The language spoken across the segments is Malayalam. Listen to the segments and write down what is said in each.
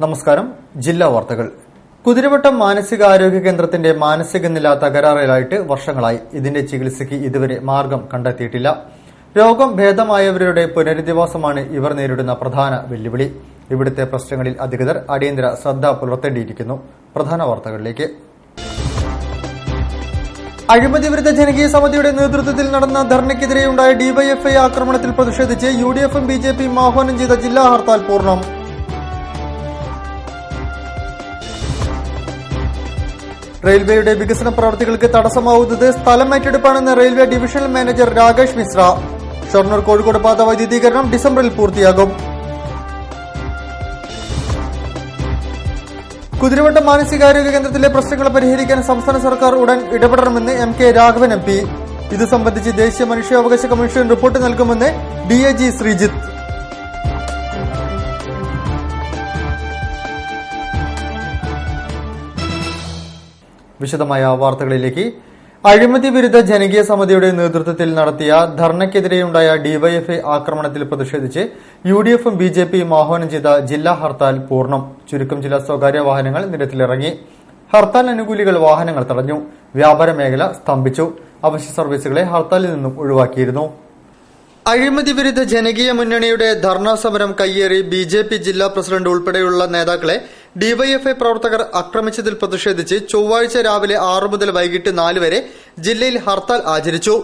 നമസ്കാരം. ജില്ലാ വാർത്തകൾ. കുതിരവട്ടം മാനസികാരോഗ്യ കേന്ദ്രത്തിന്റെ മാനസിക നില തകരാറിലായിട്ട് വർഷങ്ങളായി. ഇതിന്റെ ചികിത്സയ്ക്ക് ഇതുവരെ മാർഗം കണ്ടെത്തിയിട്ടില്ല. രോഗം ഭേദമായവരുടെ പുനരധിവാസമാണ് ഇവർ നേരിടുന്ന പ്രധാന വെല്ലുവിളി. ഇവിടുത്തെ പ്രശ്നങ്ങളിൽ അധികൃതർ അടിയന്തര ശ്രദ്ധ പുലർത്തേണ്ടിയിരിക്കുന്നു. പ്രധാന വാർത്തകളിലേക്ക്. അഴിമതി വിരുദ്ധ ജനകീയ സമിതിയുടെ നേതൃത്വത്തിൽ നടന്ന ധർണയ്ക്കെതിരെയുണ്ടായ ഡിവൈഎഫ്ഐ ആക്രമണത്തിൽ പ്രതിഷേധിച്ച് യുഡിഎഫും ബിജെപിയും ആഹ്വാനം ചെയ്ത ജില്ലാ ഹർത്താൽ പൂർണ്ണം. റെയിൽവേയുടെ വികസന പ്രവർത്തികൾക്ക് തടസ്സമാവുന്നത് സ്ഥലം ഏറ്റെടുപ്പാണെന്ന് railway divisional manager Rakesh Mishra. Shoranur Kozhikode പാത വൈദ്യുതീകരണം ഡിസംബറിൽ പൂർത്തിയാകും. കുതിരവട്ടം മാനസികാരോഗ്യ കേന്ദ്രത്തിലെ പ്രശ്നങ്ങൾ പരിഹരിക്കാൻ സംസ്ഥാന സർക്കാർ ഉടൻ ഇടപെടണമെന്ന് M K Raghavan M P. ഇത് സംബന്ധിച്ച് ദേശീയ മനുഷ്യാവകാശ കമ്മീഷൻ റിപ്പോർട്ട് നൽകുമെന്ന് ഡിഐജി ശ്രീജിത്ത്. വിശദമായ വാർത്തകളിലേക്ക്. അഴിമതി വിരുദ്ധ ജനകീയ സമിതിയുടെ നേതൃത്വത്തിൽ നടത്തിയ ധർണയ്ക്കെതിരെയുണ്ടായ ഡിവൈഎഫ്ഐ ആക്രമണത്തിൽ പ്രതിഷേധിച്ച് യുഡിഎഫും ബിജെപിയും ആഹ്വാനം ചെയ്ത ജില്ലാ ഹർത്താൽ പൂർണ്ണം. ചുരുക്കം ചില സ്വകാര്യ വാഹനങ്ങൾ നിരത്തിലിറങ്ങി. ഹർത്താൽ അനുകൂലികൾ വാഹനങ്ങൾ തടഞ്ഞു. വ്യാപാര മേഖല സ്തംഭിച്ചു. അവശ്യ സർവീസുകളെ ഹർത്താലിൽ നിന്നും ഒഴിവാക്കിയിരുന്നു. അഴിമതി വിരുദ്ധ ജനകീയ മുന്നണിയുടെ ധർണാ സമരം കയ്യേറി ബിജെപി ജില്ലാ പ്രസിഡന്റ് ഉൾപ്പെടെയുള്ള നേതാക്കളെ ഡിവൈഎഫ്ഐ പ്രവർത്തകർ ആക്രമിച്ചതിൽ പ്രതിഷേധിച്ച് ചൊവ്വാഴ്ച രാവിലെ 6 മുതൽ വൈകിട്ട് 4 വരെ ജില്ലയിൽ ഹർത്താൽ ആചരിച്ചു.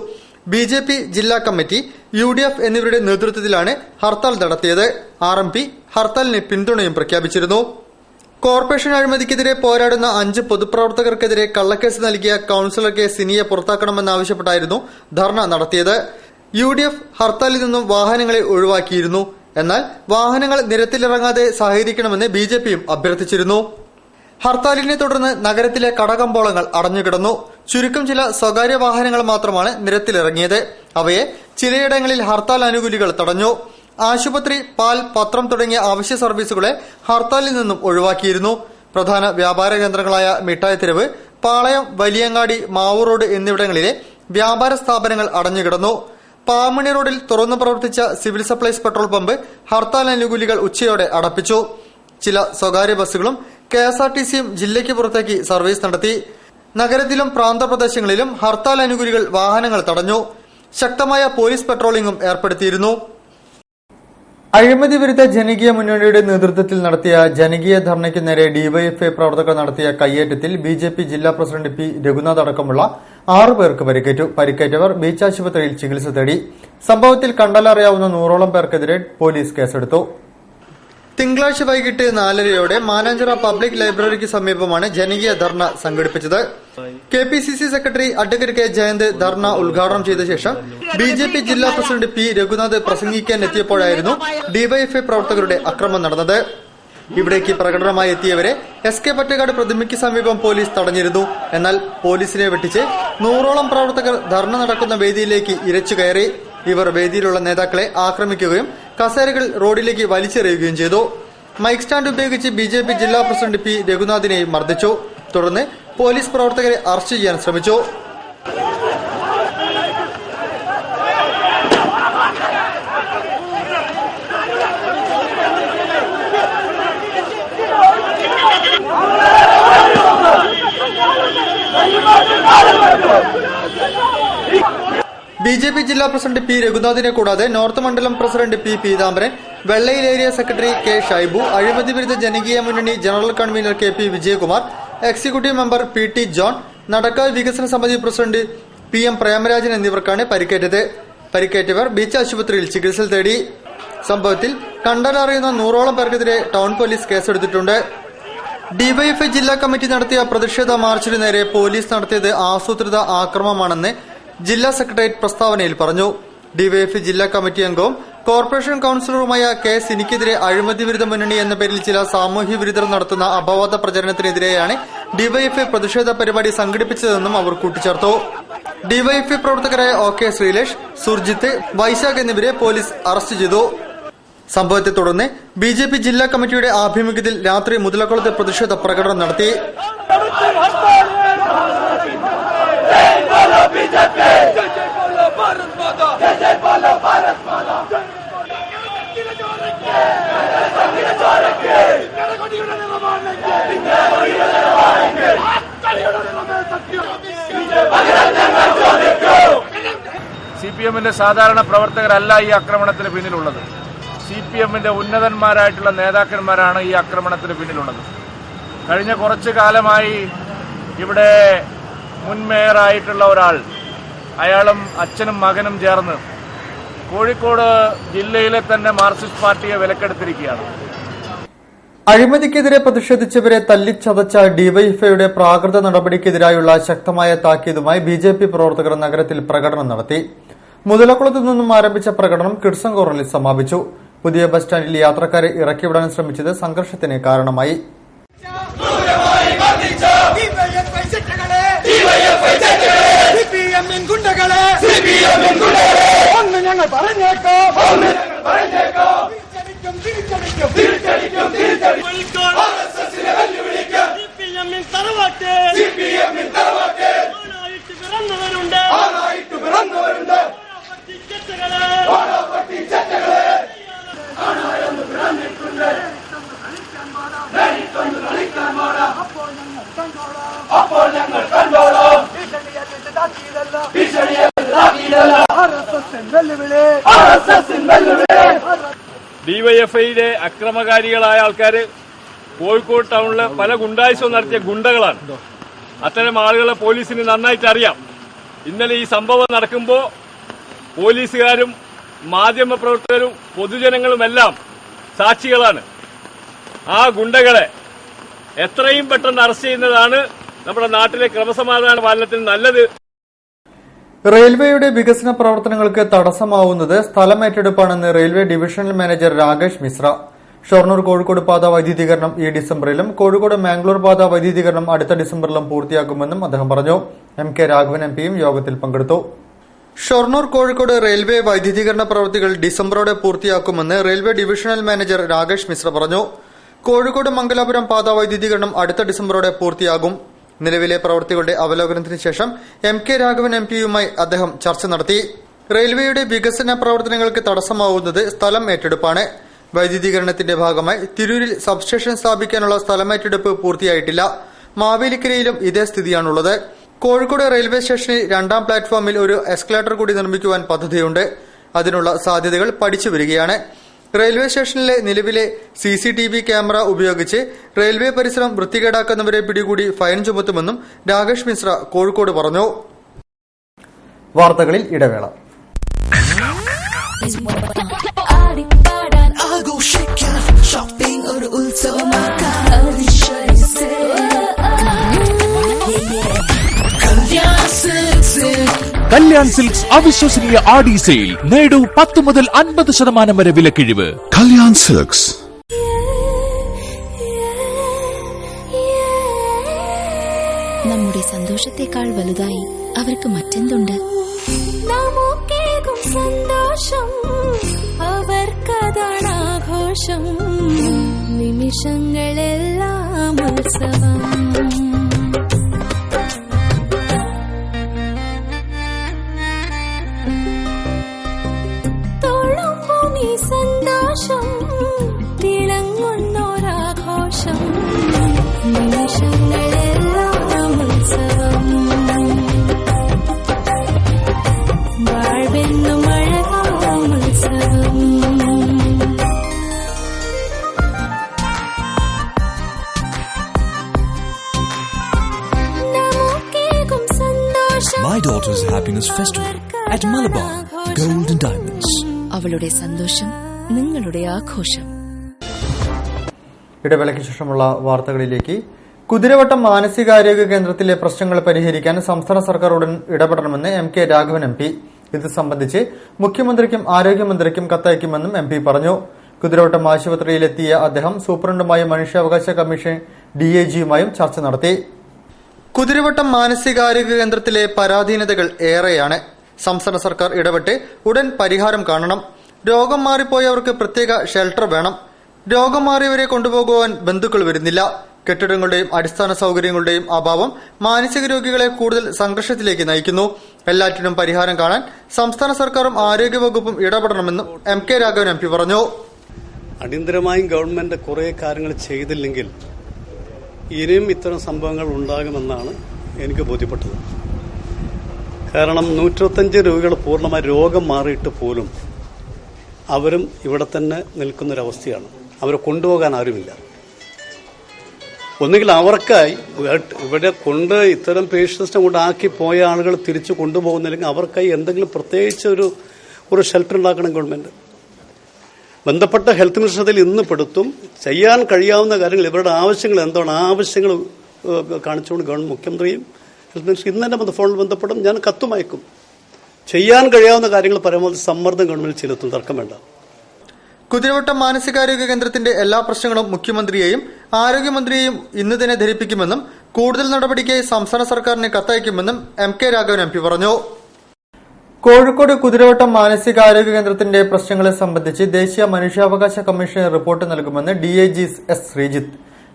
ബിജെപി ജില്ലാ കമ്മിറ്റി, യുഡിഎഫ് എന്നിവരുടെ നേതൃത്വത്തിലാണ് ഹർത്താൽ നടത്തിയത്. ആർഎംപി ഹർത്താലിന് പിന്തുണയും പ്രഖ്യാപിച്ചിരുന്നു. കോർപ്പറേഷൻ അഴിമതിക്കെതിരെ പോരാടുന്ന 5 പൊതുപ്രവർത്തകർക്കെതിരെ കള്ളക്കേസ് നൽകിയ കൌൺസിലർ കെ സിനിയെ പുറത്താക്കണമെന്നാവശ്യപ്പെട്ടായിരുന്നു ധർണ നടത്തിയത്. യുഡിഎഫ് ഹർത്താലിൽ നിന്നും വാഹനങ്ങളെ ഒഴിവാക്കിയിരുന്നു. എന്നാൽ വാഹനങ്ങൾ നിരത്തിലിറങ്ങാതെ സഹകരിക്കണമെന്ന് ബിജെപിയും അഭ്യർത്ഥിച്ചിരുന്നു. ഹർത്താലിനെ തുടർന്ന് നഗരത്തിലെ കടകമ്പോളങ്ങൾ അടഞ്ഞുകിടന്നു. ചുരുക്കം ചില സ്വകാര്യ വാഹനങ്ങൾ മാത്രമാണ് നിരത്തിലിറങ്ങിയത്. അവയെ ചിലയിടങ്ങളിൽ ഹർത്താൽ അനുകൂലികൾ തടഞ്ഞു. ആശുപത്രി, പാൽ, പത്രം തുടങ്ങിയ അവശ്യ സർവീസുകളെ ഹർത്താലിൽ നിന്നും ഒഴിവാക്കിയിരുന്നു. പ്രധാന വ്യാപാര കേന്ദ്രങ്ങളായ മിഠായി തെരുവ്, പാളയം, വലിയങ്ങാടി, മാവൂർ റോഡ് എന്നിവിടങ്ങളിലെ വ്യാപാര സ്ഥാപനങ്ങൾ അടഞ്ഞുകിടന്നു. പാമണി റോഡിൽ തുറന്നു പ്രവർത്തിച്ച civil supplies petrol pump hartal അനുകൂലികൾ ഉച്ചയോടെ അടപ്പിച്ചു. ചില സ്വകാര്യ ബസ്സുകളും കെഎസ്ആർടിസിയും ജില്ലയ്ക്ക് പുറത്തേക്ക് സർവീസ് നടത്തി. നഗരത്തിലും പ്രാന്തപ്രദേശങ്ങളിലും ഹർത്താൽ അനുകൂലികൾ വാഹനങ്ങൾ തടഞ്ഞു. ശക്തമായ പോലീസ് പെട്രോളിംഗും ഏർപ്പെടുത്തിയിരുന്നു. അഴിമതി വിരുദ്ധ ജനകീയ മുന്നണിയുടെ നേതൃത്വത്തിൽ നടത്തിയ ജനകീയ ധർണയ്ക്ക് നേരെ ഡിവൈഎഫ്ഐ പ്രവർത്തകർ നടത്തിയ കയ്യേറ്റത്തിൽ ബിജെപി ജില്ലാ പ്രസിഡന്റ് പി രഘുനാഥ് അടക്കമുള്ള 6 പേർക്ക് പരിക്കേറ്റു. പരിക്കേറ്റവർ ബീച്ച് ആശുപത്രിയിൽ ചികിത്സ തേടി. സംഭവത്തിൽ കണ്ടാലറിയാവുന്ന 100ഓളം പേർക്കെതിരെ പോലീസ് കേസെടുത്തു. തിങ്കളാഴ്ച വൈകിട്ട് 4:30 മാനാഞ്ചിറ പബ്ലിക് ലൈബ്രറിക്ക് സമീപമാണ് ജനകീയ ധർണ സംഘടിപ്പിച്ചത്. KPCC secretary advocate K Jayant ധർണ ഉദ്ഘാടനം ചെയ്ത ശേഷം ബിജെപി ജില്ലാ പ്രസിഡന്റ് പി രഘുനാഥ് പ്രസംഗിക്കാൻ എത്തിയപ്പോഴായിരുന്നു ഡിവൈഎഫ്ഐ പ്രവർത്തകരുടെ അക്രമം നടന്നത്. ഇവിടേക്ക് പ്രകടനമായി എത്തിയവരെ എസ്.കെ. പൊറ്റക്കാട് പ്രതിമയ്ക്ക് സമീപം പോലീസ് തടഞ്ഞിരുന്നു. എന്നാൽ പോലീസിനെ വെട്ടിച്ച് 100ഓളം പ്രവർത്തകർ ധർണ നടക്കുന്ന വേദിയിലേക്ക് ഇരച്ചു കയറി. ഇവർ വേദിയിലുള്ള നേതാക്കളെ ആക്രമിക്കുകയും കസേരകൾ റോഡിലേക്ക് വലിച്ചെറിയുകയും ചെയ്തു. മൈക്ക് സ്റ്റാൻഡ് ഉപയോഗിച്ച് ബിജെപി ജില്ലാ പ്രസിഡന്റ് പി രഘുനാഥിനെയും മർദ്ദിച്ചു. തുടർന്ന് പോലീസ് പ്രവർത്തകരെ അറസ്റ്റ് ചെയ്യാൻ ശ്രമിച്ചു. ബിജെപി ജില്ലാ പ്രസിഡന്റ് പി രഘുനാഥിനെ കൂടാതെ നോർത്ത് മണ്ഡലം പ്രസിഡന്റ് പി പീതാംബരൻ, വെള്ളയിൽ ഏരിയ സെക്രട്ടറി കെ ഷൈബു, അഴിമതി വിരുദ്ധ ജനകീയ മുന്നണി general convener K P Vijayakumar, executive member P T John, Nadakkavu വികസന സമിതി പ്രസിഡന്റ് പി എം പ്രേമരാജൻ എന്നിവർക്കാണ് പരിക്കേറ്റത്. പരിക്കേറ്റവർ ബീച്ച് ആശുപത്രിയിൽ ചികിത്സ തേടി. സംഭവത്തിൽ കണ്ടാലറിയുന്ന 100ഓളം പേർക്കെതിരെ ടൗൺ പോലീസ് കേസെടുത്തിട്ടുണ്ട്. ഡിവൈഎഫ്ഐ ജില്ലാ കമ്മിറ്റി നടത്തിയ പ്രതിഷേധ മാർച്ചിനു നേരെ പോലീസ് നടത്തിയത് ആസൂത്രിത ആക്രമണമാണെന്ന് ജില്ലാ സെക്രട്ടേറിയറ്റ് പ്രസ്താവനയിൽ പറഞ്ഞു. ഡിവൈഎഫ്ഐ ജില്ലാ കമ്മിറ്റി അംഗവും കോർപ്പറേഷൻ കൌൺസിലറുമായ കെ സിനിക്കെതിരെ അഴിമതി വിരുദ്ധ മുന്നണി എന്ന പേരിൽ ചില സാമൂഹ്യ വിരുദ്ധർ നടത്തുന്ന അപവാദ പ്രചരണത്തിനെതിരെയാണ് ഡിവൈഎഫ്ഐ പ്രതിഷേധ പരിപാടി സംഘടിപ്പിച്ചതെന്നും അവർ കൂട്ടിച്ചേർത്തു. ഡിവൈഎഫ്ഐ പ്രവർത്തകരായ OK ശ്രീലേഷ്, സുർജിത്ത്, വൈശാഖ് എന്നിവരെ പോലീസ് അറസ്റ്റ് ചെയ്തു. സംഭവത്തെ തുടർന്ന് BJP ജില്ലാ കമ്മിറ്റിയുടെ ആഭിമുഖ്യത്തിൽ രാത്രി മുതലക്കുളത്ത് പ്രതിഷേധ പ്രകടനം നടത്തി. CPM-ന്റെ സാധാരണ പ്രവർത്തകരല്ല ഈ ആക്രമണത്തിന് പിന്നിലുള്ളത്. CPM-ന്റെ ഉന്നതന്മാരായിട്ടുള്ള നേതാക്കന്മാരാണ് ഈ ആക്രമണത്തിന് പിന്നിലുള്ളത്. കഴിഞ്ഞ കുറച്ചു കാലമായി ഇവിടെ മുൻ മേയറായിട്ടുള്ള ഒരാൾ, അയാളും അച്ഛനും മകനും ചേർന്ന് കോഴിക്കോട് ജില്ലയിലെ തന്നെ മാർക്സിസ്റ്റ് പാർട്ടിയെ വിലക്കെടുത്തിരിക്കുകയാണ്. അഴിമതിക്കെതിരെ പ്രതിഷേധിച്ചവരെ തല്ലിച്ചതച്ച ഡിവൈഎഫ്ഐയുടെ പ്രാകൃത നടപടിക്കെതിരായുള്ള ശക്തമായ താക്കീതുമായി BJP പ്രവർത്തകർ നഗരത്തിൽ പ്രകടനം നടത്തി. മുതലക്കുളത്തു നിന്നും ആരംഭിച്ച പ്രകടനം കിഡ്സൺ കോർണറിൽ സമാപിച്ചു. പുതിയ ബസ് സ്റ്റാൻഡിൽ യാത്രക്കാരെ ഇറക്കിവിടാൻ ശ്രമിച്ചത് സംഘർഷത്തിന് കാരണമായി. ഡിവൈഎഫ്ഐയുടെ അക്രമകാരികളായ ആൾക്കാര് കോഴിക്കോട് ടൗണിലെ പല ഗുണ്ടായിസവും നടത്തിയ ഗുണ്ടകളാണ്. അത്തരം ആളുകളെ പോലീസിന് നന്നായിട്ട് അറിയാം. ഇന്നലെ ഈ സംഭവം നടക്കുമ്പോൾ പോലീസുകാരും മാധ്യമപ്രവർത്തകരും പൊതുജനങ്ങളുമെല്ലാം സാക്ഷികളാണ്. ആ ഗുണ്ടകളെ എത്രയും പെട്ടെന്ന് അറസ്റ്റ് ചെയ്യുന്നതാണ് നമ്മുടെ നാട്ടിലെ ക്രമസമാധാന പാലനത്തിന് നല്ലത്. റെയിൽവേയുടെ വികസന പ്രവർത്തനങ്ങൾക്ക് തടസ്സമാവുന്നത് സ്ഥലമേറ്റെടുപ്പാണെന്ന് railway divisional manager Rakesh Mishra. Shoranur Kozhikode പാത വൈദ്യുതീകരണം ഈ ഡിസംബറിലും കോഴിക്കോട് മാംഗ്ലൂർ പാത വൈദ്യുതീകരണം അടുത്ത ഡിസംബറിലും പൂർത്തിയാക്കുമെന്നും അദ്ദേഹം പറഞ്ഞു. MK രാഘവൻ MPയും യോഗത്തിൽ പങ്കെടുത്തു. ഷൊർണൂർ കോഴിക്കോട് റെയിൽവേ വൈദ്യുതീകരണ പ്രവൃത്തികൾ ഡിസംബറോടെ പൂർത്തിയാക്കുമെന്ന് railway divisional manager Rakesh Mishra പറഞ്ഞു. കോഴിക്കോട് മംഗലാപുരം പാത വൈദ്യുതീകരണം അടുത്ത ഡിസംബറോടെ പൂർത്തിയാകും. നിലവിലെ പ്രവൃത്തികളുടെ അവലോകനത്തിന് ശേഷം MK രാഘവൻ MPയുമായി അദ്ദേഹം ചർച്ച നടത്തി. റെയിൽവേയുടെ വികസന പ്രവർത്തനങ്ങൾക്ക് തടസ്സമാവുന്നത് സ്ഥലം ഏറ്റെടുപ്പാണ്. വൈദ്യുതീകരണത്തിന്റെ ഭാഗമായി തിരൂരിൽ സബ്സ്റ്റേഷൻ സ്ഥാപിക്കാനുള്ള സ്ഥലമേറ്റെടുപ്പ് പൂർത്തിയായിട്ടില്ല. മാവേലിക്കരയിലും ഇതേ സ്ഥിതിയാണുള്ളത്. കോഴിക്കോട് റെയിൽവേ സ്റ്റേഷനിൽ 2ാം പ്ലാറ്റ്ഫോമിൽ ഒരു എസ്കലേറ്റർ കൂടി നിർമ്മിക്കുവാൻ പദ്ധതിയുണ്ട്. അതിനുള്ള സാധ്യതകൾ പഠിച്ചു വരികയാണ്. റെയിൽവേ സ്റ്റേഷനിലെ നിലവിലെ CCTV ക്യാമറ ഉപയോഗിച്ച് റെയിൽവേ പരിസരം വൃത്തികേടാക്കുന്നവരെ പിടികൂടി ഫൈൻ ചുമത്തുമെന്നും രാകേഷ് മിശ്ര കോഴിക്കോട് പറഞ്ഞു. വാർത്തകളിൽ ഇടവേള. കല്യാൺ സിൽക്സ് അവിശ്വസനീയ ആടി സെയിൽ. നേടൂ 10 മുതൽ 50% വരെ വിലക്കിഴിവ്. കല്യാൺ സിൽക്സ്. നമ്മുടെ സന്തോഷത്തെക്കാൾ വലുതായി അവർക്ക് മറ്റെന്തുണ്ട്? നമുക്കേകും സന്തോഷം അവർക്കതാണ് ആഘോഷം. നിമിഷങ്ങളെല്ലാം ഉത്സവം. സന്തോഷം തിളങ്ങുന്നൊരാഘോഷം. നിമിഷങ്ങളെല്ലാം ഉത്സവം. വാഴ്വെന്നും അഴകാം ഉത്സവം. നമുക്കേകും സന്തോഷം. My daughter's happiness festival at Malabar Gold and Diamonds. അവളുടെ സന്തോഷം നിങ്ങളുടെ ആഘോഷം. ഇടവേളയ്ക്ക് ശേഷമുള്ള വാർത്തകളിലേക്ക്. കുതിരവട്ടം മാനസികാരോഗ്യ കേന്ദ്രത്തിലെ പ്രശ്നങ്ങൾ പരിഹരിക്കാൻ സംസ്ഥാന സർക്കാർ ഉടൻ ഇടപെടണമെന്ന് MK രാഘവൻ MP. ഇത് സംബന്ധിച്ച് മുഖ്യമന്ത്രിക്കും ആരോഗ്യമന്ത്രിക്കും കത്തയക്കുമെന്നും MP പറഞ്ഞു. കുതിരവട്ടം ആശുപത്രിയിലെത്തിയ അദ്ദേഹം സൂപ്രണ്ടുമായും മനുഷ്യാവകാശ കമ്മീഷൻ DIGയുമായും ചർച്ച നടത്തി. കുതിരവട്ടം മാനസികാരോഗ്യ കേന്ദ്രത്തിലെ പരാധീനതകൾ ഏറെയാണ്. സംസ്ഥാന സർക്കാർ ഇടപെട്ട് ഉടൻ പരിഹാരം കാണണം. രോഗം മാറിപ്പോയവർക്ക് പ്രത്യേക ഷെൽട്ടർ വേണം. രോഗം മാറിയവരെ കൊണ്ടുപോകുവാൻ ബന്ധുക്കൾ വരുന്നില്ല. കെട്ടിടങ്ങളുടെയും അടിസ്ഥാന സൌകര്യങ്ങളുടെയും അഭാവം മാനസിക രോഗികളെ കൂടുതൽ സംഘർഷത്തിലേക്ക് നയിക്കുന്നു. എല്ലാറ്റിനും പരിഹാരം കാണാൻ സംസ്ഥാന സർക്കാരും ആരോഗ്യവകുപ്പും ഇടപെടണമെന്നും MK രാഘവൻ MP പറഞ്ഞു. അടിയന്തരമായും ഗവൺമെന്റ് കുറെ കാര്യങ്ങൾ ചെയ്തില്ലെങ്കിൽ ഇനിയും ഇത്തരം സംഭവങ്ങൾ ഉണ്ടാകുമെന്നാണ് എനിക്ക് ബോധ്യപ്പെട്ടത്. കാരണം 125 രോഗികൾ പൂർണ്ണമായി രോഗം മാറിയിട്ട് പോലും അവരും ഇവിടെ തന്നെ നിൽക്കുന്നൊരവസ്ഥയാണ്. അവരെ കൊണ്ടുപോകാൻ ആരുമില്ല. ഒന്നുകിൽ അവർക്കായി ഇവിടെ ഇത്തരം പേഷ്യൻസിനെ കൊണ്ടാക്കി പോയ ആളുകൾ തിരിച്ചു കൊണ്ടുപോകുന്നില്ലെങ്കിൽ അവർക്കായി എന്തെങ്കിലും പ്രത്യേകിച്ച് ഒരു ഷെൽട്ടർ ഉണ്ടാക്കണം ഗവൺമെന്റ്. ബന്ധപ്പെട്ട ഹെൽത്ത് മിനിസ്റ്ററിൽ ഇന്ന് പെടുത്തും. ചെയ്യാൻ കഴിയാവുന്ന കാര്യങ്ങൾ ഇവരുടെ ആവശ്യങ്ങൾ എന്താണ് ആവശ്യങ്ങൾ കാണിച്ചുകൊണ്ട് ഗവൺമെന്റ് മുഖ്യമന്ത്രിയും ഹെൽത്ത് മിനിസ്റ്റർ ഇന്ന് തന്നെ ഫോണിൽ ബന്ധപ്പെടും. ഞാൻ കത്തുമയക്കും. ചെയ്യാൻ കഴിയാവുന്ന കാര്യങ്ങൾ പരമാവധി സമ്മർദ്ദം ഗവൺമെന്റ് ചെലുത്തും. തർക്കം വേണ്ട. കുതിരവട്ടം മാനസികാരോഗ്യ കേന്ദ്രത്തിന്റെ എല്ലാ പ്രശ്നങ്ങളും മുഖ്യമന്ത്രിയെയും ആരോഗ്യമന്ത്രിയെയും ഇന്ന് തന്നെ ധരിപ്പിക്കുമെന്നും കൂടുതൽ നടപടിക്കായി സംസ്ഥാന സർക്കാരിന് കത്തയക്കുമെന്നും MK രാഘവൻ MP പറഞ്ഞു. കോഴിക്കോട് കുതിരവട്ടം മാനസികാരോഗ്യ കേന്ദ്രത്തിന്റെ പ്രശ്നങ്ങളെ സംബന്ധിച്ച് ദേശീയ മനുഷ്യാവകാശ കമ്മീഷന് റിപ്പോർട്ട് നൽകുമെന്ന് DIG S. ശ്രീജിത്ത്.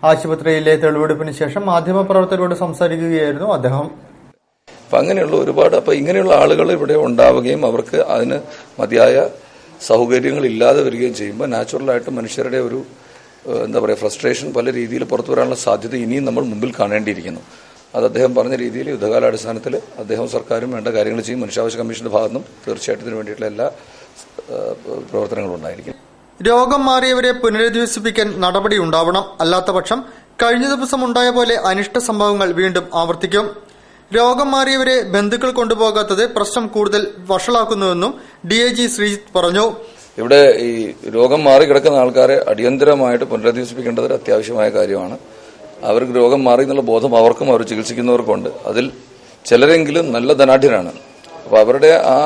ആശുപത്രിയിലെ തെളിവെടുപ്പിന് ശേഷം മാധ്യമപ്രവർത്തകരോട് സംസാരിക്കുകയായിരുന്നു അദ്ദേഹം. അങ്ങനെയുള്ള ഒരുപാട് ഇങ്ങനെയുള്ള ആളുകൾ ഇവിടെ ഉണ്ടാവുകയും അവർക്ക് അതിന് മതിയായ സൗകര്യങ്ങൾ ഇല്ലാതെ വരികയും ചെയ്യുമ്പോൾ നാച്ചുറലായിട്ട് മനുഷ്യരുടെ ഒരു ഫ്രസ്ട്രേഷൻ പല രീതിയിൽ പുറത്തു വരാനുള്ള സാധ്യത ഇനിയും നമ്മൾ മുമ്പിൽ കാണേണ്ടിയിരിക്കുന്നു. അത് അദ്ദേഹം പറഞ്ഞ രീതിയിൽ യുദ്ധകാലാടിസ്ഥാനത്തിൽ അദ്ദേഹം സർക്കാരും വേണ്ട കാര്യങ്ങൾ ചെയ്യും. മനുഷ്യാവകാശ കമ്മീഷന്റെ ഭാഗത്തും തീർച്ചയായിട്ടും ഇതിനു വേണ്ടിയിട്ടുള്ള എല്ലാ പ്രവർത്തനങ്ങളും ഉണ്ടായിരിക്കും. രോഗം മാറിയവരെ പുനരധിവസിപ്പിക്കാൻ നടപടി ഉണ്ടാവണം. അല്ലാത്തപക്ഷം കഴിഞ്ഞ ദിവസം ഉണ്ടായ പോലെ അനിഷ്ട സംഭവങ്ങൾ വീണ്ടും ആവർത്തിക്കും. രോഗം മാറിയവരെ ബന്ധുക്കൾ കൊണ്ടുപോകാത്തത് പ്രശ്നം കൂടുതൽ വഷളാക്കുന്നുവെന്നും DIG ശ്രീജിത്ത് പറഞ്ഞു. ഇവിടെ ഈ രോഗം മാറി കിടക്കുന്ന ആൾക്കാരെ അടിയന്തരമായിട്ട് പുനരധിവസിപ്പിക്കേണ്ടത് അത്യാവശ്യമായ കാര്യമാണ്. അവർക്ക് രോഗം മാറി എന്നുള്ള ബോധം അവർക്കും അവർ ചികിത്സിക്കുന്നവർക്കുണ്ട്. അതിൽ ചിലരെങ്കിലും നല്ല ധനാഢ്യരാണ്. അപ്പോൾ അവരുടെ ആ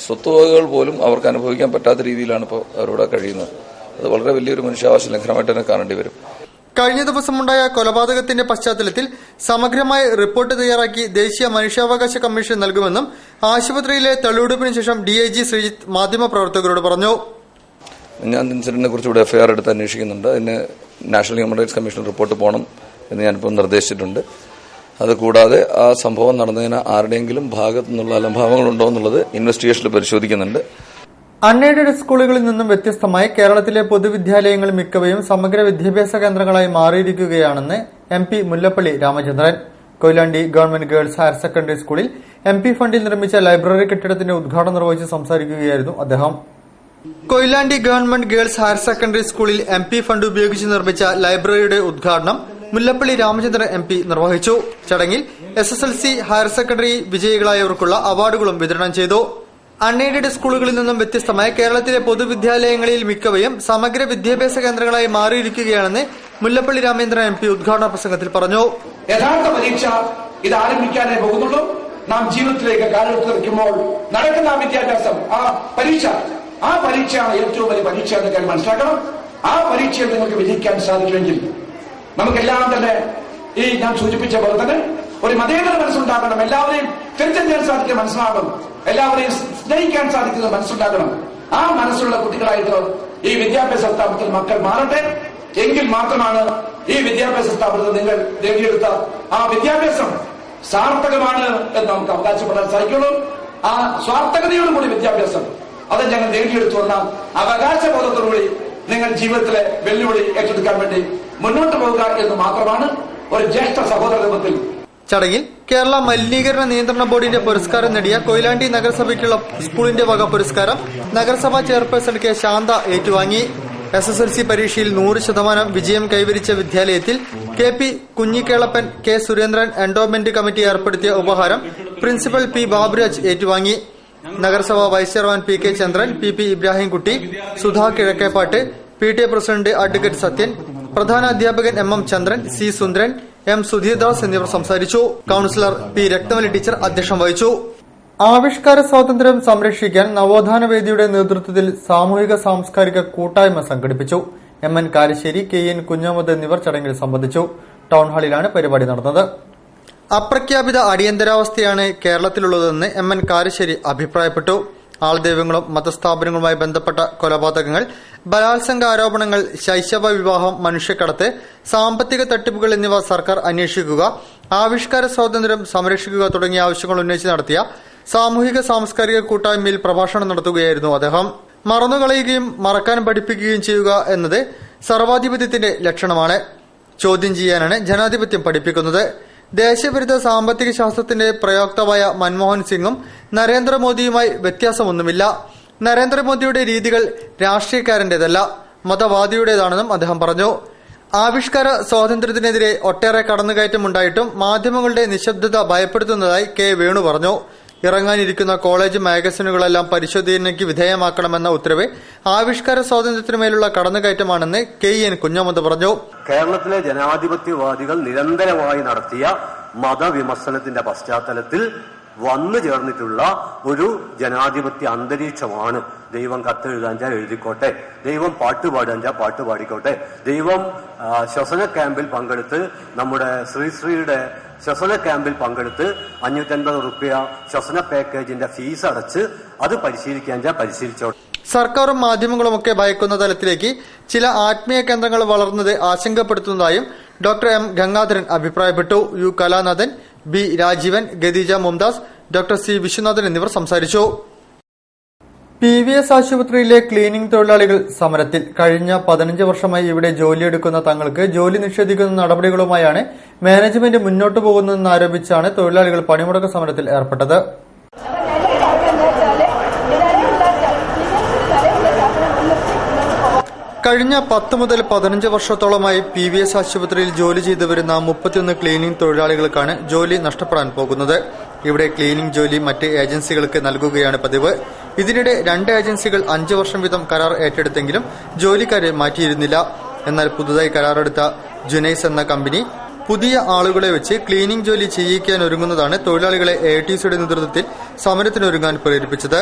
സ്വത്തുവകകൾ പോലും അവർക്ക് അനുഭവിക്കാൻ പറ്റാത്ത രീതിയിലാണ് ഇപ്പോൾ അവരിവിടെ കഴിയുന്നത്. അത് വളരെ വലിയൊരു മനുഷ്യാവകാശ ലംഘനമായിട്ട് തന്നെ കാണേണ്ടി വരും. കഴിഞ്ഞ ദിവസമുണ്ടായ കൊലപാതകത്തിന്റെ പശ്ചാത്തലത്തിൽ സമഗ്രമായ റിപ്പോർട്ട് തയ്യാറാക്കി ദേശീയ മനുഷ്യാവകാശ കമ്മീഷൻ നൽകുമെന്നും ആശുപത്രിയിലെ തെളിവെടുപ്പിന് ശേഷം DIG ശ്രീജിത്ത് മാധ്യമപ്രവർത്തകരോട് പറഞ്ഞു. ഞാൻ ഇൻസിഡന്റിനെ കുറിച്ച് ഇവിടെ FIR എടുത്ത് അന്വേഷിക്കുന്നുണ്ട്. അതിന് national human rights commission report പോകണം എന്ന് ഞാനിപ്പോൾ നിർദ്ദേശിച്ചിട്ടുണ്ട്. അതുകൂടാതെ ആ സംഭവം നടന്നതിന് ആരുടെയെങ്കിലും ഭാഗത്തു നിന്നുള്ള അലംഭാവങ്ങളുണ്ടോ എന്നുള്ളത് ഇൻവെസ്റ്റിഗേഷനിൽ പരിശോധിക്കുന്നുണ്ട്. അൺഎയ്ഡഡ് സ്കൂളുകളിൽ നിന്നും വ്യത്യസ്തമായി കേരളത്തിലെ പൊതുവിദ്യാലയങ്ങൾ മിക്കവയും സമഗ്ര വിദ്യാഭ്യാസ കേന്ദ്രങ്ങളായി മാറിയിരിക്കുകയാണെന്ന് MP Mullappally Ramachandran. Koyilandy government girls higher secondary സ്കൂളിൽ MP ഫണ്ടിൽ നിർമ്മിച്ച ലൈബ്രറി കെട്ടിടത്തിന്റെ ഉദ്ഘാടനം നിർവഹിച്ച് സംസാരിക്കുകയായിരുന്നു അദ്ദേഹം. Koyilandy government girls higher secondary സ്കൂളിൽ MP ഫണ്ട് ഉപയോഗിച്ച് നിർമ്മിച്ച ലൈബ്രറിയുടെ ഉദ്ഘാടനം മുല്ലപ്പള്ളി രാമചന്ദ്രൻ MP നിർവഹിച്ചു. ചടങ്ങിൽ SSLC ഹയർ സെക്കൻഡറി വിജയികളായവർക്കുള്ള അവാർഡുകളും വിതരണം ചെയ്തു. അൺഎയ്ഡഡ് സ്കൂളുകളിൽ നിന്നും വ്യത്യസ്തമായി കേരളത്തിലെ പൊതുവിദ്യാലയങ്ങളിൽ മിക്കവയും സമഗ്ര വിദ്യാഭ്യാസ കേന്ദ്രങ്ങളായി മാറിയിരിക്കുകയാണെന്ന് മുല്ലപ്പള്ളി രാമചന്ദ്രൻ MP ഉദ്ഘാടന പ്രസംഗത്തിൽ പറഞ്ഞു. യഥാർത്ഥ പരീക്ഷ ഇത് ആരംഭിക്കാനേ പോകുന്നുള്ളൂ. നാം ജീവിതത്തിലേക്ക് കാലെടുത്ത് വയ്ക്കുമ്പോൾ നടക്കുന്ന വിദ്യാഭ്യാസം ആ പരീക്ഷയാണ് ഏറ്റവും വലിയ പരീക്ഷ എന്നൊക്കെ മനസ്സിലാക്കണം. ആ പരീക്ഷയിൽ നിങ്ങൾക്ക് വിജയിക്കാൻ സാധിക്കുമെങ്കിൽ നമുക്കെല്ലാം തന്നെ ഈ ഞാൻ സൂചിപ്പിച്ച പോലെ തന്നെ ഒരു മതേതര മനസ്സുണ്ടാകണം. എല്ലാവരെയും തിരിച്ചറിയാൻ സാധിക്കുന്ന മനസ്സിലാകണം. എല്ലാവരെയും സ്നേഹിക്കാൻ സാധിക്കുന്ന മനസ്സുണ്ടാകണം. ആ മനസ്സുള്ള കുട്ടികളായിട്ട് ഈ വിദ്യാഭ്യാസ സ്ഥാപനത്തിൽ മക്കൾ മാറട്ടെ. എങ്കിൽ മാത്രമാണ് ഈ വിദ്യാഭ്യാസ സ്ഥാപനത്തിൽ നിങ്ങൾ നേടിയെടുത്ത ആ വിദ്യാഭ്യാസം സാർത്ഥകമാണ് എന്ന് നമുക്ക് അവകാശപ്പെടാൻ സാധിക്കുള്ളൂ. ആ സ്വാർത്ഥകതയോടുകൂടി വിദ്യാഭ്യാസം അത് ഞങ്ങൾ നേടിയെടുത്തു വന്ന അവകാശബോധത്തോടുകൂടി നിങ്ങൾ ജീവിതത്തിലെ വെല്ലുവിളി ഏറ്റെടുക്കാൻ വേണ്ടി മുന്നോട്ട് പോവുക എന്ന് മാത്രമാണ് ഒരു ജ്യേഷ്ഠ സഹോദര രൂപത്തിൽ. ചടങ്ങിൽ കേരള മലിനീകരണ നിയന്ത്രണ ബോർഡിന്റെ പുരസ്കാരം നേടിയ കൊയിലാണ്ടി നഗരസഭയ്ക്കുള്ള സ്കൂളിന്റെ വക പുരസ്കാരം നഗരസഭാ ചെയർപേഴ്സൺ K. ശാന്ത ഏറ്റുവാങ്ങി. SSLC പരീക്ഷയിൽ 100% വിജയം കൈവരിച്ച വിദ്യാലയത്തിൽ KP Kunhikelappan, K. Surendran endowment committee ഏർപ്പെടുത്തിയ ഉപഹാരം പ്രിൻസിപ്പൽ P. ബാബുരാജ് ഏറ്റുവാങ്ങി. നഗരസഭാ vice chairman P. K. Chandran, P. Ibrahimkutty, Sudha Kizhakkepat, PTA president advocate Sathyan, പ്രധാന അധ്യാപകൻ MM ചന്ദ്രൻ, C. സുന്ദരൻ, M. സുധീർദാസ് എന്നിവർ സംസാരിച്ചു. Councillor P. രക്തമലി ടീച്ചർ അധ്യക്ഷം വഹിച്ചു. ആവിഷ്കാര സ്വാതന്ത്ര്യം സംരക്ഷിക്കാൻ നവോത്ഥാന വേദിയുടെ നേതൃത്വത്തിൽ സാമൂഹിക സാംസ്കാരിക കൂട്ടായ്മ സംഘടിപ്പിച്ചു. MN കാരശ്ശേരി, KN കുഞ്ഞഹമ്മദ് എന്നിവർ ചടങ്ങിൽ സംബന്ധിച്ചു. ടൗൺഹാളിലാണ് പരിപാടി നടന്നത്. അപ്രഖ്യാപിത അടിയന്തരാവസ്ഥയാണ് കേരളത്തിലുള്ളതെന്ന് MN കാരശ്ശേരി അഭിപ്രായപ്പെട്ടു. ആൾദൈവങ്ങളും മതസ്ഥാപനങ്ങളുമായി ബന്ധപ്പെട്ട കൊലപാതകങ്ങൾ, ബലാത്സംഗ ആരോപണങ്ങൾ, ശൈശവ വിവാഹം, മനുഷ്യക്കടത്ത്, സാമ്പത്തിക തട്ടിപ്പുകൾ എന്നിവ സർക്കാർ അന്വേഷിക്കുക, ആവിഷ്കാര സ്വാതന്ത്ര്യം സംരക്ഷിക്കുക തുടങ്ങിയ ആവശ്യങ്ങൾ ഉന്നയിച്ച് നടത്തിയ സാമൂഹിക സാംസ്കാരിക കൂട്ടായ്മയിൽ പ്രഭാഷണം നടത്തുകയായിരുന്നു അദ്ദേഹം. മറന്നുകളയുകയും മറക്കാൻ പഠിപ്പിക്കുകയും ചെയ്യുക എന്നത് സർവാധിപത്യത്തിന്റെ ലക്ഷണമാണ്. ചോദ്യം ചെയ്യാനാണ് ജനാധിപത്യം പഠിപ്പിക്കുന്നത്. ദേശവിരുദ്ധ സാമ്പത്തിക ശാസ്ത്രത്തിന്റെ പ്രയോക്താവായ മൻമോഹൻ സിംഗും നരേന്ദ്രമോദിയുമായി വ്യത്യാസമൊന്നുമില്ല. നരേന്ദ്രമോദിയുടെ രീതികൾ രാഷ്ട്രീയക്കാരന്റേതല്ല, മതവാദിയുടേതാണെന്നും അദ്ദേഹം പറഞ്ഞു. ആവിഷ്കാര സ്വാതന്ത്ര്യത്തിനെതിരെ ഒട്ടേറെ കടന്നുകയറ്റമുണ്ടായിട്ടും മാധ്യമങ്ങളുടെ നിശബ്ദത ഭയപ്പെടുത്തുന്നതായി K. വേണു പറഞ്ഞു. ഇറങ്ങാനിരിക്കുന്ന കോളേജ് മാഗസിനുകളെല്ലാം പരിശോധനയ്ക്ക് വിധേയമാക്കണമെന്ന ഉത്തരവ് ആവിഷ്കാര സ്വാതന്ത്ര്യത്തിനുമേലുള്ള കടന്നുകയറ്റമാണെന്ന് KN കുഞ്ഞഹമ്മദ് പറഞ്ഞു. കേരളത്തിലെ ജനാധിപത്യവാദികൾ നിരന്തരമായി നടത്തിയ മതവിമർശനത്തിന്റെ പശ്ചാത്തലത്തിൽ വന്നു ചേർന്നിട്ടുള്ള ഒരു ജനാധിപത്യ അന്തരീക്ഷമാണ്. ദൈവം കത്തെഴുതാഞ്ചാ എഴുതിക്കോട്ടെ, ദൈവം പാട്ടുപാടാഞ്ചാ പാട്ട് പാടിക്കോട്ടെ, ദൈവം ശ്വസന ക്യാമ്പിൽ പങ്കെടുത്ത് നമ്മുടെ ശ്രീയുടെ ശ്വസന ക്യാമ്പിൽ പങ്കെടുത്ത് 550 രൂപ ശ്വസന പാക്കേജിന്റെ ഫീസ് അടച്ച് അത് പരിശീലിക്കാഞ്ചാ പരിശീലിച്ചോട്ടെ. സർക്കാരും മാധ്യമങ്ങളുമൊക്കെ ഭയക്കുന്ന തലത്തിലേക്ക് ചില ആത്മീയ കേന്ദ്രങ്ങൾ വളർന്നത് ആശങ്കപ്പെടുത്തുന്നതായും ഡോക്ടർ M. ഗംഗാധരൻ അഭിപ്രായപ്പെട്ടു. U. Kalanathan, B. Rajeevan, Khadeeja Mumtaz, doctor C. Viswanathan എന്നിവർ സംസാരിച്ചു. PVS ആശുപത്രിയിലെ ക്ലീനിംഗ് തൊഴിലാളികൾ സമരത്തിൽ. കഴിഞ്ഞ 15 വർഷമായി ഇവിടെ ജോലിയെടുക്കുന്ന തങ്ങൾക്ക് ജോലി നിഷേധിക്കുന്ന നടപടികളുമായാണ് മാനേജ്മെന്റ് മുന്നോട്ടു പോകുന്നതെന്ന് ആരോപിച്ചാണ് തൊഴിലാളികൾ പണിമുടക്ക് സമരത്തിൽ ഏർപ്പെട്ടത്. കഴിഞ്ഞ 10 മുതൽ 15 വർഷത്തോളമായി PVS ആശുപത്രിയിൽ ജോലി ചെയ്തു വരുന്ന 31 ക്ലീനിംഗ് തൊഴിലാളികൾക്കാണ് ജോലി നഷ്ടപ്പെടാൻ പോകുന്നത്. ഇവിടെ ക്ലീനിംഗ് ജോലി മറ്റ് ഏജൻസികൾക്ക് നൽകുകയാണ് പതിവ്. ഇതിനിടെ 2 ഏജൻസികൾ 5 വർഷം വീതം കരാർ ഏറ്റെടുത്തെങ്കിലും ജോലിക്കാരെ മാറ്റിയിരുന്നില്ല. എന്നാൽ പുതുതായി കരാറെടുത്ത ജുനൈസ് എന്ന കമ്പനി പുതിയ ആളുകളെ വെച്ച് ക്ലീനിംഗ് ജോലി ചെയ്യിക്കാനൊരുങ്ങുന്നതാണ് തൊഴിലാളികളെ AITCയുടെ നേതൃത്വത്തിൽ സമരത്തിനൊരുങ്ങാൻ പ്രേരിപ്പിച്ചത്.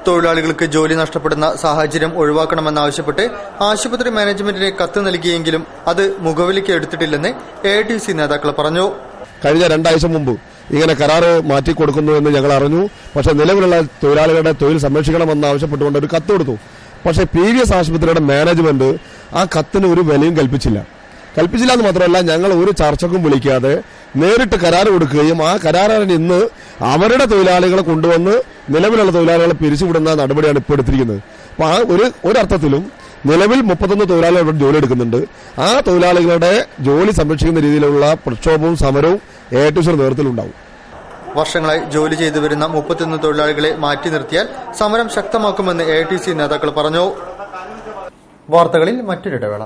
തൊഴിലാളികൾക്ക് ജോലി നഷ്ടപ്പെടുന്ന സാഹചര്യം ഒഴിവാക്കണമെന്നാവശ്യപ്പെട്ട് ആശുപത്രി മാനേജ്മെന്റിന് കത്ത് നൽകിയെങ്കിലും അത് മുഖവിലേക്ക് എടുത്തിട്ടില്ലെന്ന് AITC നേതാക്കൾ പറഞ്ഞു. കഴിഞ്ഞ 2 ആഴ്ച മുമ്പ് ഇങ്ങനെ കരാറ് മാറ്റിക്കൊടുക്കുന്നു എന്ന് ഞങ്ങൾ അറിഞ്ഞു. പക്ഷെ നിലവിലുള്ള തൊഴിലാളികളുടെ തൊഴിൽ സംരക്ഷിക്കണമെന്ന് ആവശ്യപ്പെട്ടുകൊണ്ട് ഒരു കത്ത് കൊടുത്തു. പക്ഷെ PVS ആശുപത്രിയുടെ മാനേജ്മെന്റ് ആ കത്തിന് ഒരു വിലയും കൽപ്പിച്ചില്ല എന്ന് മാത്രമല്ല, ഞങ്ങൾ ഒരു ചർച്ചക്കും വിളിക്കാതെ നേരിട്ട് കരാർ കൊടുക്കുകയും ആ കരാറിന് ഇന്ന് അവരുടെ തൊഴിലാളികളെ കൊണ്ടുവന്ന് നിലവിലുള്ള തൊഴിലാളികളെ പിരിച്ചുവിടുന്ന നടപടിയാണ് ഇപ്പോൾ എടുത്തിരിക്കുന്നത്. അപ്പൊ ആ ഒരർത്ഥത്തിലും നിലവിൽ 31 തൊഴിലാളികൾ ഇവിടെ ജോലി എടുക്കുന്നുണ്ട്. ആ തൊഴിലാളികളുടെ ജോലി സംരക്ഷിക്കുന്ന രീതിയിലുള്ള പ്രക്ഷോഭവും സമരവും AITCയുടെ നേതൃത്വത്തിലുണ്ടാവും. വർഷങ്ങളായി ജോലി ചെയ്തു വരുന്ന 31 തൊഴിലാളികളെ മാറ്റി നിർത്തിയാൽ സമരം ശക്തമാക്കുമെന്ന് AITC നേതാക്കൾ പറഞ്ഞു. വാർത്തകളിൽ മറ്റൊരിടവേള.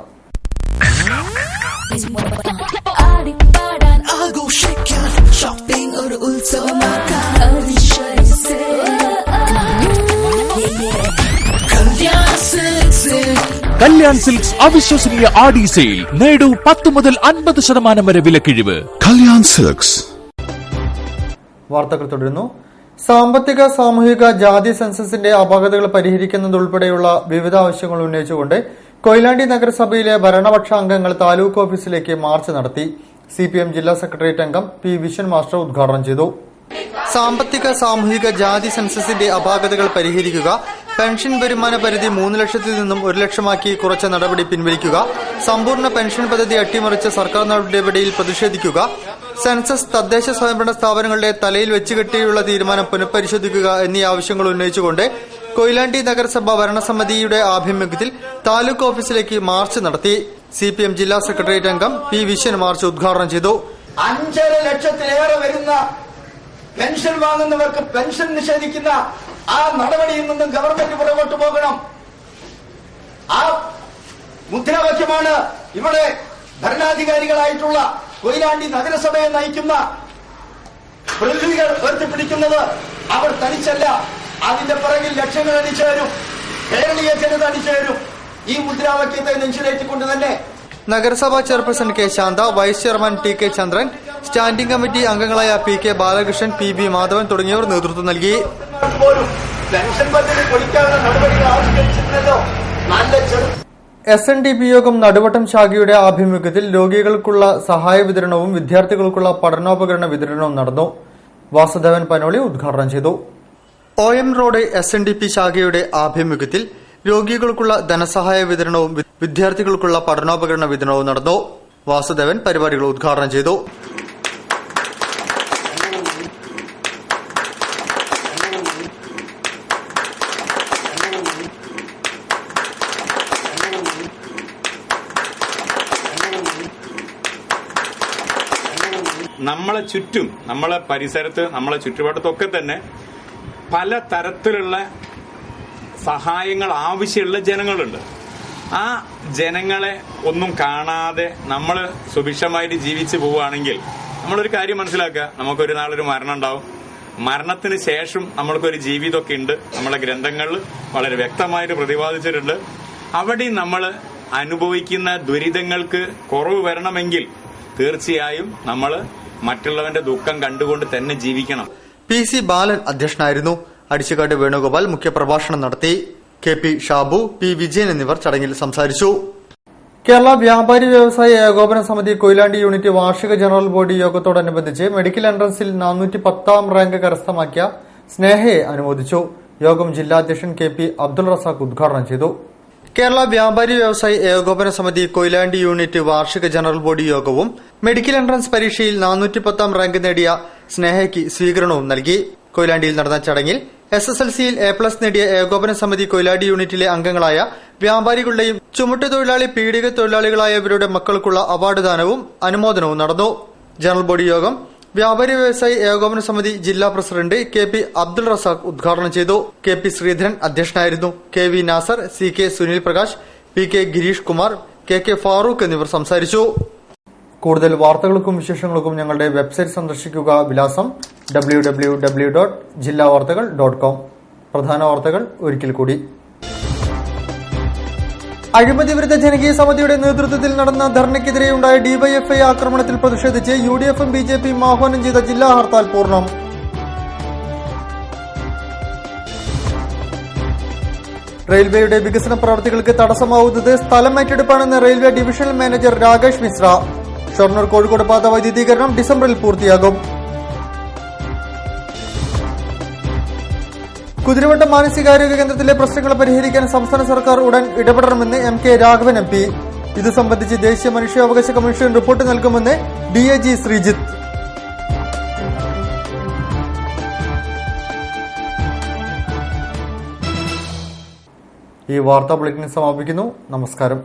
കല്യാൺ സിൽക്സ് അവിശ്വസനീയ ആടി സെയിൽ. നേടൂ 10 മുതൽ 50% വരെ വിലക്കിഴിവ്. കല്യാൺ സിൽക്സ്. വാർത്തകൾ തുടരുന്നു. സാമ്പത്തിക, സാമൂഹിക, ജാതി സെൻസസിന്റെ അപാകതകൾ പരിഹരിക്കുന്നതുൾപ്പെടെയുള്ള വിവിധ ആവശ്യങ്ങൾ ഉന്നയിച്ചുകൊണ്ട് കൊയിലാണ്ടി നഗരസഭയിലെ ഭരണപക്ഷ അംഗങ്ങൾ താലൂക്ക് ഓഫീസിലേക്ക് മാർച്ച് നടത്തി. CPM ജില്ലാ സെക്രട്ടേറിയറ്റ് അംഗം P. വിശ്വൻ മാസ്റ്റർ ഉദ്ഘാടനം ചെയ്തു. സാമ്പത്തിക, സാമൂഹിക, ജാതി സെൻസസിന്റെ അപാകതകൾ പരിഹരിക്കുക, പെൻഷൻ വരുമാന പരിധി 3 ലക്ഷത്തിൽ നിന്നും 1 ലക്ഷമാക്കി കുറച്ച നടപടി പിൻവലിക്കുക, സമ്പൂർണ്ണ പെൻഷൻ പദ്ധതി അട്ടിമറിച്ച സർക്കാർ നടപടിയിൽ പ്രതിഷേധിക്കുക, സെൻസസ് തദ്ദേശ സ്വയംഭരണ സ്ഥാപനങ്ങളുടെ തലയിൽ വെച്ചുകെട്ടിയുള്ള തീരുമാനം പുനഃപരിശോധിക്കുക എന്നീ ആവശ്യങ്ങൾ ഉന്നയിച്ചുകൊണ്ട് കൊയിലാണ്ടി നഗരസഭ ഭരണസമിതിയുടെ ആഭിമുഖ്യത്തിൽ താലൂക്ക് ഓഫീസിലേക്ക് മാർച്ച് നടത്തി. CPM ജില്ലാ സെക്രട്ടേറിയറ്റ് അംഗം P. വിശ്വൻ മാർച്ച് ഉദ്ഘാടനം ചെയ്തു. 5 ലക്ഷത്തിലേറെ വരുന്ന പെൻഷൻ വാങ്ങുന്നവർക്ക് പെൻഷൻ നിഷേധിക്കുന്ന ആ നടപടിയിൽ നിന്നും ഗവൺമെന്റ് പുറകോട്ട് പോകണം. ആ മുദ്രാവാക്യമാണ് ഇവിടെ ഭരണാധികാരികളായിട്ടുള്ള കൊയിലാണ്ടി നഗരസഭയെ നയിക്കുന്ന പ്രതിനിധികൾ ഉയർത്തിപ്പിടിക്കുന്നത്. അവർ തനിച്ചല്ല, അതിന്റെ പിറകിൽ ലക്ഷങ്ങൾ അടിച്ചുവരും, കേരളീയ ജനത അടിച്ചുവരും. ഈ മുദ്രാവാക്യത്തെ നെഞ്ചിലേറ്റിക്കൊണ്ട് തന്നെ നഗരസഭാ chairperson K. Shantha, vice chairman T. K. Chandran, standing committee അംഗങ്ങളായ PK ബാലകൃഷ്ണൻ, PB മാധവൻ തുടങ്ങിയവർ നേതൃത്വം നൽകി. SNDP യോഗം നടുവട്ടം ശാഖയുടെ ആഭിമുഖ്യത്തിൽ രോഗികൾക്കുള്ള സഹായ വിതരണവും വിദ്യാർത്ഥികൾക്കുള്ള പഠനോപകരണ വിതരണവും നടന്നു. വാസുദേവൻ പനോളി ഉദ്ഘാടനം ചെയ്തു. OM റോഡ് SNDP ശാഖയുടെ ആഭിമുഖ്യത്തിൽ രോഗികൾക്കുള്ള ധനസഹായ വിതരണവും വിദ്യാർത്ഥികൾക്കുള്ള പഠനോപകരണ വിതരണവും നടന്നു. വാസുദേവൻ പരിപാടികൾ ഉദ്ഘാടനം ചെയ്തു. നമ്മളെ ചുറ്റും, നമ്മളെ പരിസരത്ത്, നമ്മളെ ചുറ്റുപാടത്തൊക്കെ തന്നെ പല തരത്തിലുള്ള സഹായങ്ങൾ ആവശ്യമുള്ള ജനങ്ങളുണ്ട്. ആ ജനങ്ങളെ ഒന്നും കാണാതെ നമ്മൾ സുഭിക്ഷമായിട്ട് ജീവിച്ചു പോവുകയാണെങ്കിൽ നമ്മളൊരു കാര്യം മനസ്സിലാക്കുക, നമുക്കൊരു നാളൊരു മരണം ഉണ്ടാവും. മരണത്തിന് ശേഷം നമ്മൾക്കൊരു ജീവിതമൊക്കെ ഉണ്ട്. നമ്മളെ ഗ്രന്ഥങ്ങളിൽ വളരെ വ്യക്തമായിട്ട് പ്രതിപാദിച്ചിട്ടുണ്ട്. അവിടെ നമ്മൾ അനുഭവിക്കുന്ന ദുരിതങ്ങൾക്ക് കുറവ് വരണമെങ്കിൽ തീർച്ചയായും നമ്മൾ മറ്റുള്ളവന്റെ ദുഃഖം കണ്ടുകൊണ്ട് തന്നെ ജീവിക്കണം. PC ബാലൻ അധ്യക്ഷനായിരുന്നു. അടിച്ചുകാട് വേണുഗോപാൽ മുഖ്യപ്രഭാഷണം നടത്തി. KP ഷാബു, P വിജയൻ എന്നിവർ ചടങ്ങിൽ സംസാരിച്ചു. കേരള വ്യാപാരി വ്യവസായ ഏകോപന സമിതി കൊയിലാണ്ടി യൂണിറ്റ് വാർഷിക ജനറൽ ബോഡി യോഗത്തോടനുബന്ധിച്ച് മെഡിക്കൽ എൻട്രൻസിൽ 410ാം റാങ്ക് കരസ്ഥമാക്കിയ സ്നേഹയെ അനുമോദിച്ചു. യോഗം ജില്ലാ അധ്യക്ഷൻ KP അബ്ദുൾ റസാഖ് ഉദ്ഘാടനം ചെയ്തു. കേരള വ്യാപാരി വ്യവസായി ഏകോപന സമിതി കൊയിലാണ്ടി യൂണിറ്റ് വാർഷിക ജനറൽ ബോഡി യോഗവും മെഡിക്കൽ എൻട്രൻസ് പരീക്ഷയിൽ 410ാം റാങ്ക് നേടിയ സ്നേഹയ്ക്ക് സ്വീകരണവും നൽകി. കൊയിലാണ്ടിയിൽ നടന്ന ചടങ്ങിൽ SSLCയിൽ A+ നേടിയ ഏകോപന സമിതി കൊയിലാണ്ടി യൂണിറ്റിലെ അംഗങ്ങളായ വ്യാപാരികളുടെയും ചുമട്ടുതൊഴിലാളി പീഡിക തൊഴിലാളികളായവരുടെ മക്കൾക്കുള്ള അവാർഡ് ദാനവും അനുമോദനവും നടന്നു. ജനറൽ ബോഡി യോഗം വ്യാപാരി വ്യവസായി ഏകോപന സമിതി ജില്ലാ പ്രസിഡന്റ് KP അബ്ദുൾ റസാഖ് ഉദ്ഘാടനം ചെയ്തു. KP ശ്രീധരൻ അധ്യക്ഷനായിരുന്നു. KV Nasar, CK Sunil Prakash, PK Girish Kumar, KK Farooq എന്നിവർ സംസാരിച്ചു. കൂടുതൽ വാർത്തകൾക്കും വിശേഷങ്ങൾക്കും ഞങ്ങളുടെ വെബ്സൈറ്റ് സന്ദർശിക്കുക. വിലാസം www.jillavartakal.com. പ്രധാന വാർത്തകൾ ഒരിക്കൽ കൂടി. അഴിമതി വിരുദ്ധ ജനകീയ സമിതിയുടെ നേതൃത്വത്തിൽ നടന്ന ധർണയ്ക്കെതിരെയുണ്ടായ DYFI ആക്രമണത്തിൽ പ്രതിഷേധിച്ച് UDF-ഉം BJP-യും ആഹ്വാനം ചെയ്ത ജില്ലാ ഹർത്താൽ പൂർണ്ണം. റെയിൽവേയുടെ വികസന പ്രവർത്തികൾക്ക് തടസ്സമാവുന്നത് സ്ഥലം ഏറ്റെടുപ്പാണെന്ന് railway divisional manager Rakesh Mishra. Shoranur Kozhikode പാത വൈദ്യുതീകരണം ഡിസംബറിൽ പൂർത്തിയാകും. കുതിരവട്ടം മാനസികാരോഗ്യ കേന്ദ്രത്തിലെ പ്രശ്നങ്ങൾ പരിഹരിക്കാൻ സംസ്ഥാന സർക്കാർ ഉടൻ ഇടപെടണമെന്ന് MK രാഘവൻ MP. ഇതു സംബന്ധിച്ച് ദേശീയ മനുഷ്യാവകാശ കമ്മീഷൻ റിപ്പോർട്ട് നൽകുമെന്ന് DIG ശ്രീജിത്ത്. ഈ വാർത്താ ബുള്ളറ്റിൻ സമാപിക്കുന്നു. നമസ്കാരം.